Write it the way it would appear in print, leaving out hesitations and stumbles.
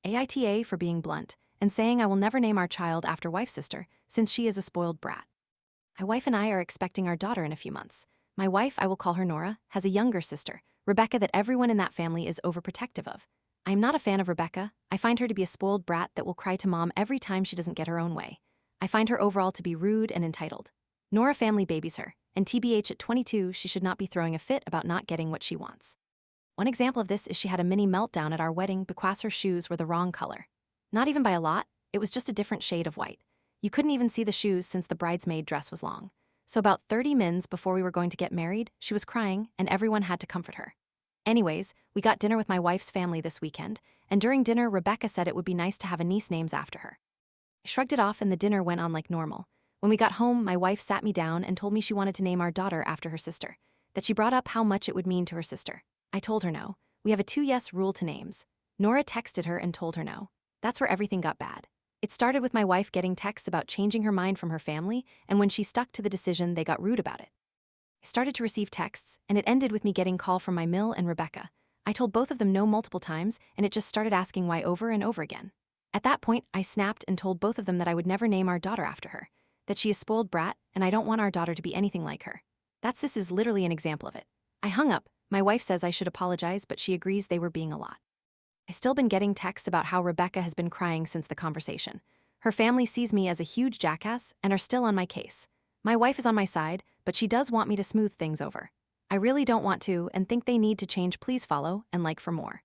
AITA for being blunt, and saying I will never name our child after wife's sister, since she is a spoiled brat. My wife and I are expecting our daughter in a few months. My wife, I will call her Nora, has a younger sister, Rebecca, that everyone in that family is overprotective of. I am not a fan of Rebecca. I find her to be a spoiled brat that will cry to mom every time she doesn't get her own way. I find her overall to be rude and entitled. Nora family babies her, and TBH at 22 she should not be throwing a fit about not getting what she wants. One example of this is she had a mini meltdown at our wedding because her shoes were the wrong color. Not even by a lot, it was just a different shade of white. You couldn't even see the shoes since the bridesmaid dress was long. So about 30 mins before we were going to get married, she was crying and everyone had to comfort her. Anyways, we got dinner with my wife's family this weekend, and during dinner Rebecca said it would be nice to have a niece named after her. I shrugged it off and the dinner went on like normal. When we got home, my wife sat me down and told me she wanted to name our daughter after her sister, that she brought up how much it would mean to her sister. I told her no. We have a 2-yes rule to names. Nora texted her and told her no. That's where everything got bad. It started with my wife getting texts about changing her mind from her family, and when she stuck to the decision, they got rude about it. I started to receive texts, and it ended with me getting call from my Mill and Rebecca. I told both of them no multiple times, and it just started asking why over and over again. At that point, I snapped and told both of them that I would never name our daughter after her, that she is a spoiled brat, and I don't want our daughter to be anything like her. This is literally an example of it. I hung up. My wife says I should apologize, but she agrees they were being a lot. I still been getting texts about how Rebecca has been crying since the conversation. Her family sees me as a huge jackass and are still on my case. My wife is on my side, but she does want me to smooth things over. I really don't want to and think they need to change. Please follow and like for more.